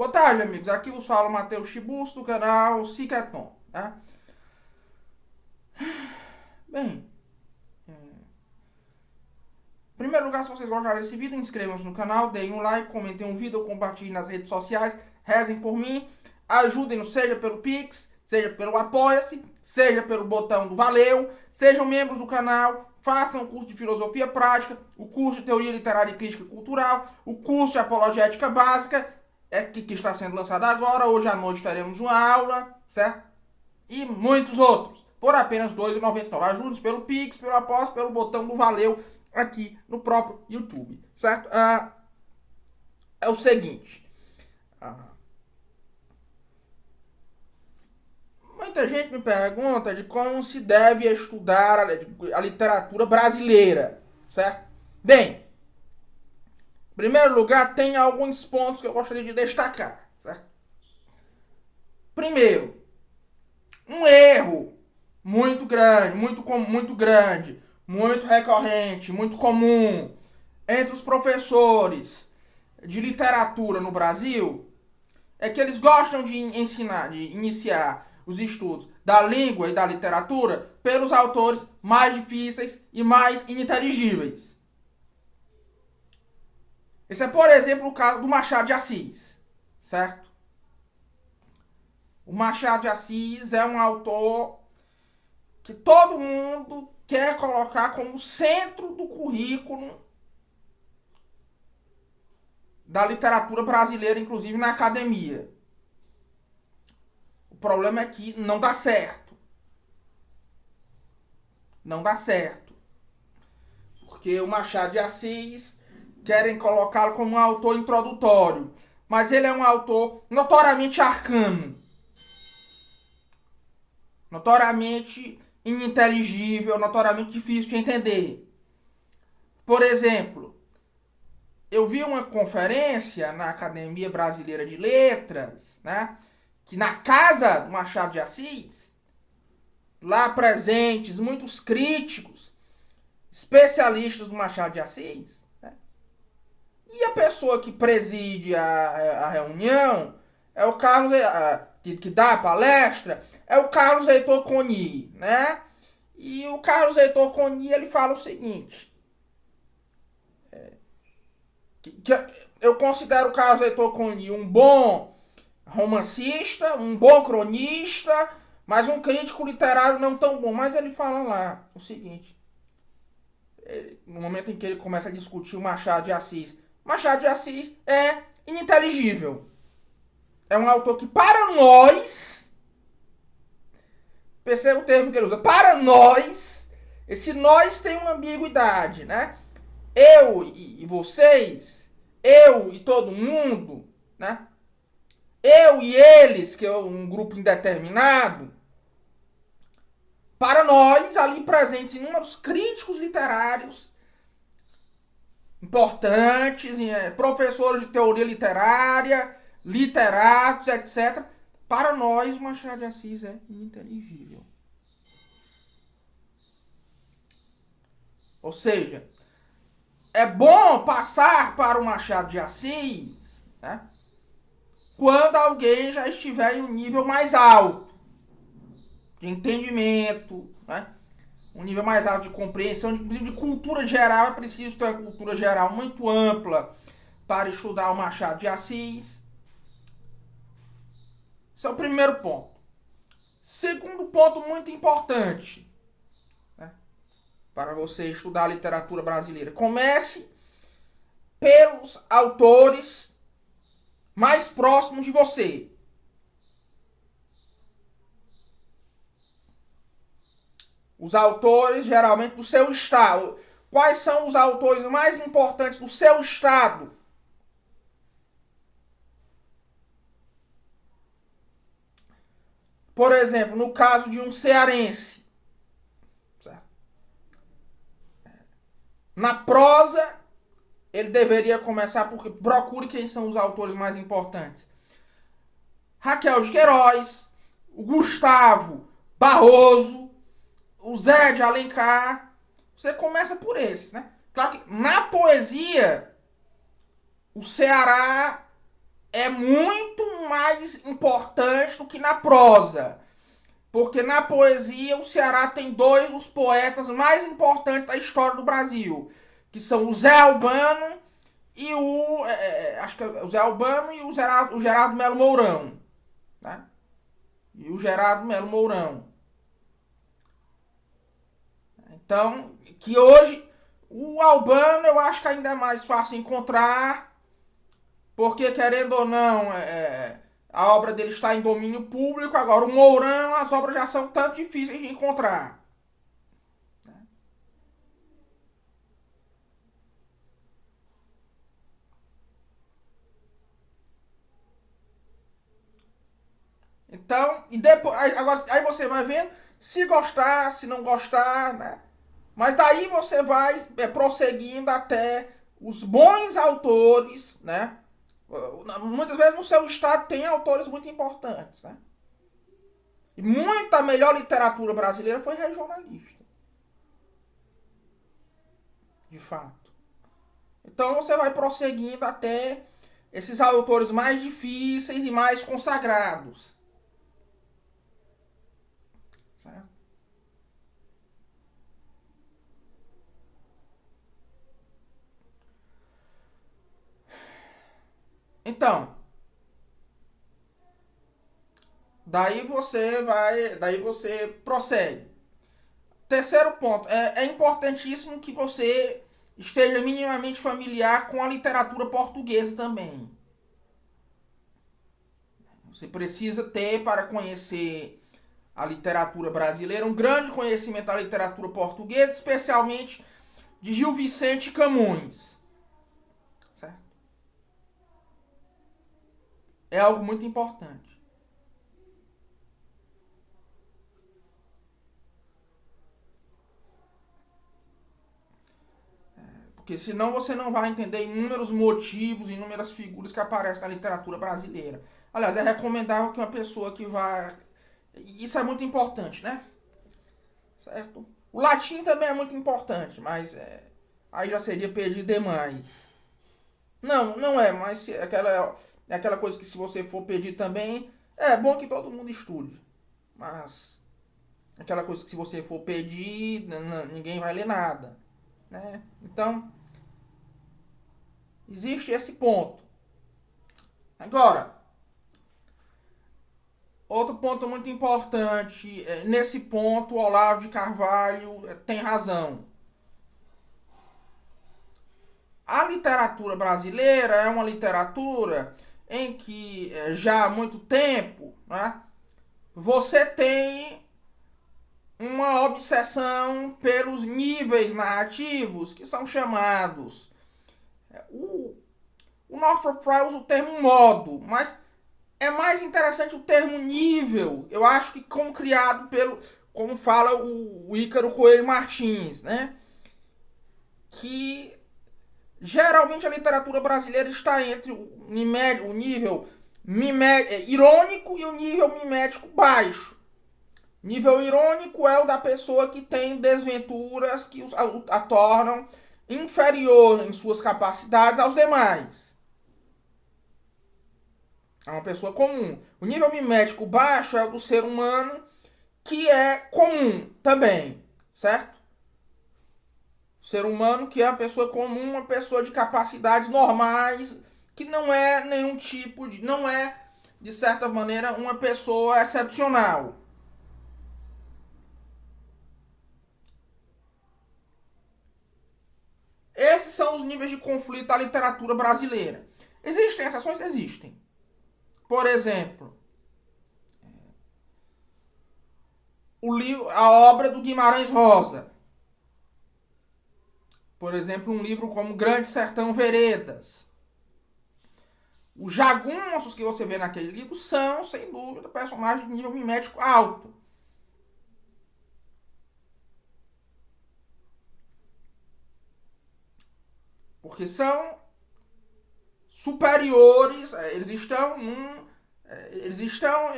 Boa tarde, amigos. Aqui vos fala o Matheus Chibus do canal Cicaton. Né? Bem, em primeiro lugar, se vocês gostaram desse vídeo, inscrevam-se no canal, deem um like, comentem um vídeo, compartilhem nas redes sociais, rezem por mim, ajudem-nos, seja pelo Pix, seja pelo Apoia-se, seja pelo botão do Valeu, sejam membros do canal, façam o curso de Filosofia Prática, o curso de Teoria Literária e Crítica Cultural, o curso de Apologética Básica, que está sendo lançado agora. Hoje à noite teremos uma aula, certo? E muitos outros, por apenas R$ 2,99. Ajude-nos pelo Pix, pelo Aposta, pelo botão do Valeu aqui no próprio YouTube, certo? É o seguinte. Muita gente me pergunta de como se deve estudar a literatura brasileira, certo? Bem, em primeiro lugar, tem alguns pontos que eu gostaria de destacar, certo? Primeiro, um erro muito grande, muito recorrente, muito comum entre os professores de literatura no Brasil é que eles gostam de iniciar os estudos da língua e da literatura pelos autores mais difíceis e mais ininteligíveis. Esse é, por exemplo, o caso do Machado de Assis, certo? O Machado de Assis é um autor que todo mundo quer colocar como centro do currículo da literatura brasileira, inclusive na academia. O problema é que não dá certo. Não dá certo. Porque o Machado de Assis querem colocá-lo como um autor introdutório. Mas ele é um autor notoriamente arcano. Notoriamente ininteligível, notoriamente difícil de entender. Por exemplo, eu vi uma conferência na Academia Brasileira de Letras, né, que na casa do Machado de Assis, lá presentes muitos críticos, especialistas do Machado de Assis, né, e a pessoa que preside a reunião é o Carlos, que dá a palestra, é o Carlos Heitor Coni, né? E o Carlos Heitor Coni, ele fala o seguinte, que eu considero o Carlos Heitor Coni um bom romancista, um bom cronista, mas um crítico literário não tão bom. Mas ele fala lá o seguinte, no momento em que ele começa a discutir o Machado de Assis é ininteligível. É um autor que, para nós, perceba o termo que ele usa, para nós, esse nós tem uma ambiguidade, né? Eu e vocês, eu e todo mundo, né? Eu e eles, que é um grupo indeterminado, para nós, ali presentes inúmeros críticos literários importantes, professores de teoria literária, literatos, etc. Para nós, o Machado de Assis é ininteligível. Ou seja, é bom passar para o Machado de Assis, né, quando alguém já estiver em um nível mais alto de entendimento, né, um nível mais alto de compreensão, inclusive de cultura geral. É preciso ter uma cultura geral muito ampla para estudar o Machado de Assis. Esse é o primeiro ponto. Segundo ponto muito importante, né, para você estudar a literatura brasileira: comece pelos autores mais próximos de você. Os autores, geralmente, do seu estado. Quais são os autores mais importantes do seu estado? Por exemplo, no caso de um cearense, certo? Na prosa, ele deveria começar porque procure quem são os autores mais importantes. Raquel de Queiroz, o Gustavo Barroso, o Zé de Alencar. Você começa por esses, né? Claro que na poesia, o Ceará é muito mais importante do que na prosa. Porque na poesia o Ceará tem dois dos poetas mais importantes da história do Brasil, que são o Zé Albano e acho que é o Zé Albano e o Gerardo Melo Mourão. Né? E o Gerardo Melo Mourão. Então, que hoje o Albano eu acho que ainda é mais fácil encontrar, porque querendo ou não, a obra dele está em domínio público. Agora o Mourão, as obras já são tanto difíceis de encontrar. Então, e depois, agora, aí você vai vendo se gostar, se não gostar, né? Mas daí você vai prosseguindo até os bons autores, né? Muitas vezes no seu estado tem autores muito importantes, né? E muita melhor literatura brasileira foi regionalista. De fato. Então você vai prosseguindo até esses autores mais difíceis e mais consagrados. Certo? Então, daí você prossegue. Terceiro ponto, é importantíssimo que você esteja minimamente familiar com a literatura portuguesa também. Você precisa ter, para conhecer a literatura brasileira, um grande conhecimento da literatura portuguesa, especialmente de Gil Vicente e Camões. Certo? É algo muito importante. Porque senão você não vai entender inúmeros motivos, inúmeras figuras que aparecem na literatura brasileira. Aliás, é recomendável que uma pessoa que vá... Isso é muito importante, né? Certo? O latim também é muito importante, mas aí já seria pedir demais. Não, não é, mas é aquela coisa que se você for pedir também, é bom que todo mundo estude. Mas aquela coisa que se você for pedir, ninguém vai ler nada. Né? Então, existe esse ponto. Agora, outro ponto muito importante, nesse ponto o Olavo de Carvalho tem razão. A literatura brasileira é uma literatura em que já há muito tempo, né, você tem uma obsessão pelos níveis narrativos que são chamados. O Northrop Frye usa o termo modo, mas é mais interessante o termo nível. Eu acho que como criado como fala o Ícaro Coelho Martins, né? Que geralmente a literatura brasileira está entre o nível irônico e o nível mimético baixo. Nível irônico é o da pessoa que tem desventuras que a tornam inferior em suas capacidades aos demais. É uma pessoa comum. O nível mimético baixo é o do ser humano que é comum também, certo? O ser humano que é uma pessoa comum, uma pessoa de capacidades normais, que não é nenhum tipo de... não é, de certa maneira, uma pessoa excepcional. Esses são os níveis de conflito da literatura brasileira. Existem exceções? Existem. Por exemplo, a obra do Guimarães Rosa. Por exemplo, um livro como Grande Sertão Veredas. Os jagunços que você vê naquele livro são, sem dúvida, personagens de nível mimético alto. Porque são superiores, eles estão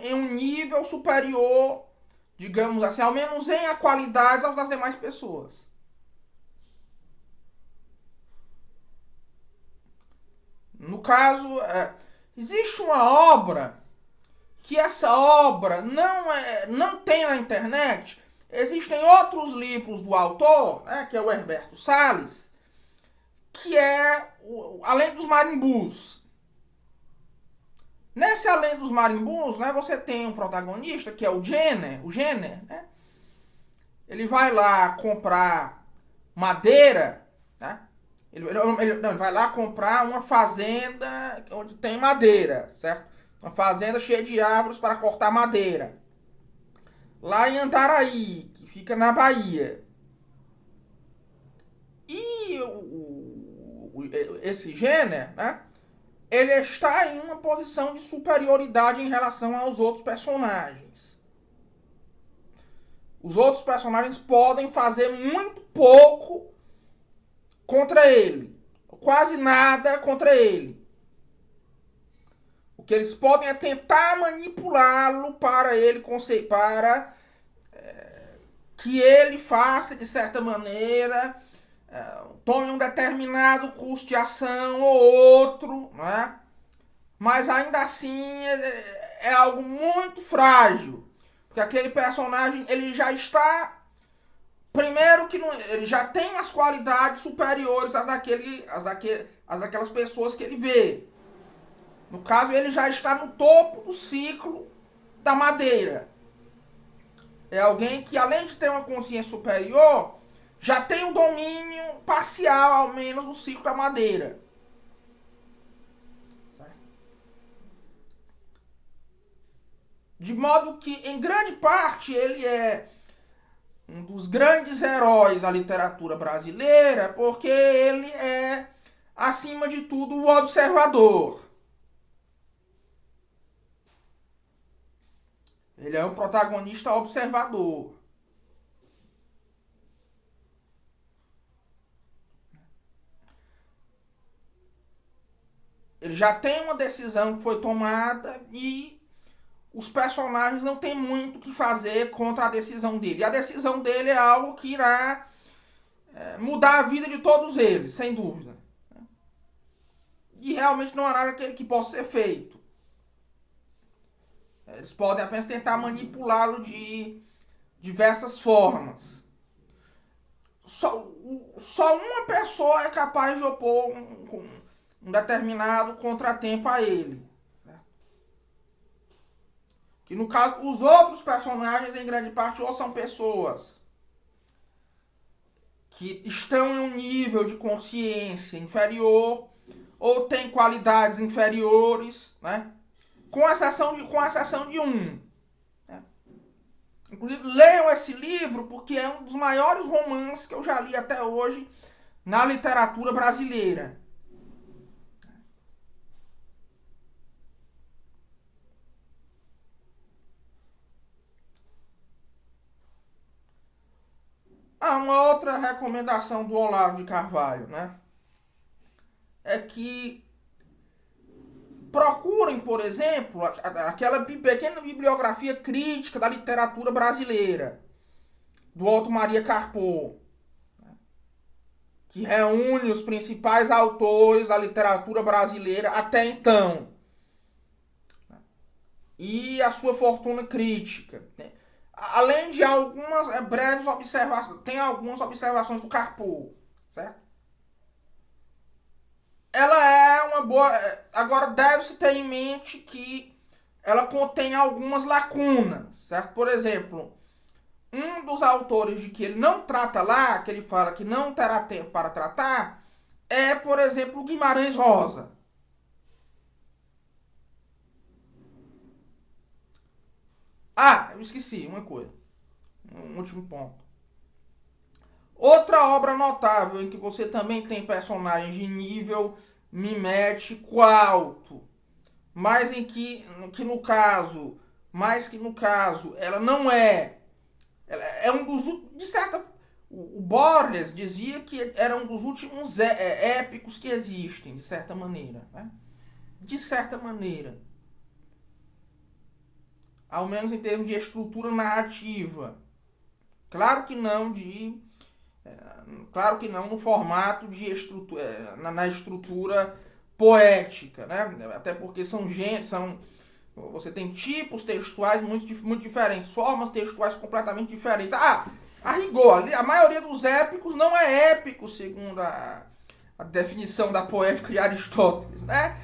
em um nível superior, digamos assim, ao menos em qualidades aos das demais pessoas. No caso, Existe uma obra que essa obra não tem na internet. Existem outros livros do autor, né, que é o Herberto Salles, que é Além dos Marimbus. Nesse Além dos Marimbus, né, você tem um protagonista que é o Jenner, né? Ele vai lá comprar madeira, né? Ele vai lá comprar uma fazenda onde tem madeira, certo? Uma fazenda cheia de árvores para cortar madeira. Lá em Andaraí, que fica na Bahia. E esse Jenner, né? Ele está em uma posição de superioridade em relação aos outros personagens. Os outros personagens podem fazer muito pouco contra ele. Quase nada contra ele. O que eles podem é tentar manipulá-lo para que ele faça, de certa maneira, tome um determinado custo de ação ou outro, né? Mas ainda assim é algo muito frágil. Porque aquele personagem, ele já está... Primeiro que ele já tem as qualidades superiores às daquelas pessoas que ele vê. No caso, ele já está no topo do ciclo da madeira. É alguém que, além de ter uma consciência superior, já tem um domínio parcial, ao menos, do ciclo da madeira. Certo? De modo que, em grande parte, ele é um dos grandes heróis da literatura brasileira, porque ele é, acima de tudo, o observador. Ele é um protagonista observador. Ele já tem uma decisão que foi tomada e os personagens não têm muito o que fazer contra a decisão dele. E a decisão dele é algo que irá mudar a vida de todos eles, sem dúvida. E realmente não há nada que possa ser feito. Eles podem apenas tentar manipulá-lo de diversas formas. Só uma pessoa é capaz de opor um determinado contratempo a ele. Certo? Que no caso, os outros personagens, em grande parte, ou são pessoas que estão em um nível de consciência inferior, ou têm qualidades inferiores, né? Com exceção de um. Né? Inclusive, leiam esse livro, porque é um dos maiores romances que eu já li até hoje na literatura brasileira. Uma outra recomendação do Olavo de Carvalho, né? É que procurem, por exemplo, aquela pequena bibliografia crítica da literatura brasileira, do Otto Maria Carpo, que reúne os principais autores da literatura brasileira até então, e a sua fortuna crítica. Além de algumas breves observações, tem algumas observações do Carpo, certo? Ela é uma boa... Agora, deve-se ter em mente que ela contém algumas lacunas, certo? Por exemplo, um dos autores de que ele não trata lá, que ele fala que não terá tempo para tratar, é, por exemplo, Guimarães Rosa. Eu esqueci uma coisa. Um último ponto. Outra obra notável em que você também tem personagens de nível mimético alto, mas em que no caso ela não é. Ela é um dos, de certa, o Borges dizia que era um dos últimos épicos que existem, de certa maneira, né? De certa maneira, ao menos em termos de estrutura narrativa. Claro que não no formato de estrutura, na estrutura poética, né? Até porque você tem tipos textuais muito diferentes, formas textuais completamente diferentes. A rigor, a maioria dos épicos não é épico, segundo a definição da poética de Aristóteles, né?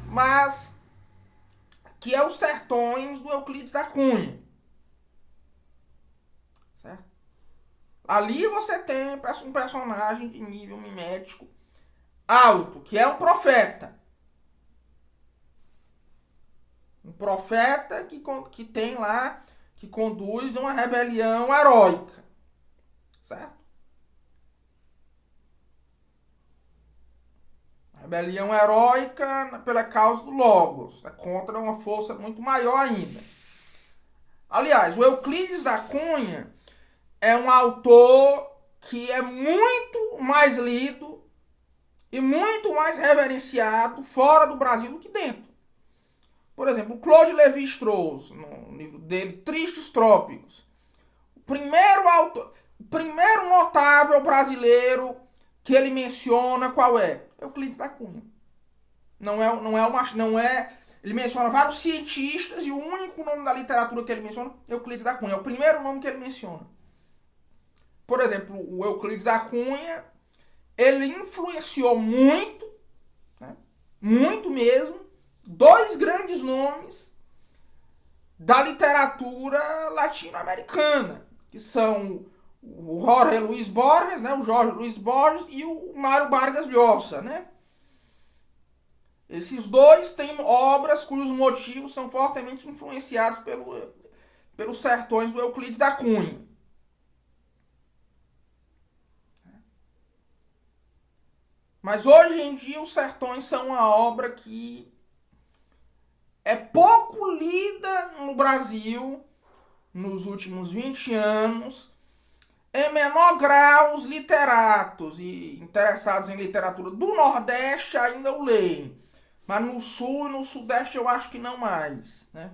Mas que é os sertões do Euclides da Cunha. Certo? Ali você tem um personagem de nível mimético alto, que é um profeta. Um profeta que tem lá, que conduz uma rebelião heróica. Certo? Rebelião heróica pela causa do Logos, contra uma força muito maior ainda. Aliás, o Euclides da Cunha é um autor que é muito mais lido e muito mais reverenciado fora do Brasil do que dentro. Por exemplo, o Claude Lévi-Strauss, no livro dele, Tristes Trópicos. O primeiro notável brasileiro que ele menciona, qual é? Euclides da Cunha. Ele menciona vários cientistas e o único nome da literatura que ele menciona é Euclides da Cunha. É o primeiro nome que ele menciona. Por exemplo, o Euclides da Cunha, ele influenciou muito, né, muito mesmo, dois grandes nomes da literatura latino-americana, que são o Jorge Luis Borges, né, o Jorge Luis Borges e o Mário Vargas Llosa, né? Esses dois têm obras cujos motivos são fortemente influenciados pelos sertões do Euclides da Cunha. Mas hoje em dia os sertões são uma obra que é pouco lida no Brasil nos últimos 20 anos. Em menor grau, os literatos e interessados em literatura do Nordeste ainda o leem. Mas no Sul e no Sudeste eu acho que não mais, né?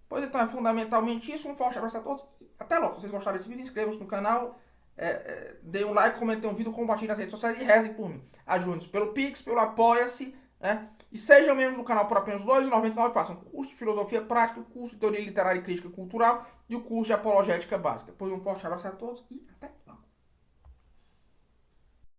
Pois então, é fundamentalmente isso. Um forte abraço a todos. Até logo. Se vocês gostaram desse vídeo, inscrevam-se no canal. Deem um like, comentem um vídeo, compartilhem nas redes sociais e rezem por mim. Ajude-nos pelo Pix, pelo Apoia-se, né? E sejam membros do canal por apenas R$ 2,99. Façam curso de Filosofia Prática, o curso de Teoria Literária e Crítica Cultural e o curso de Apologética Básica. Pois um forte abraço a todos e até!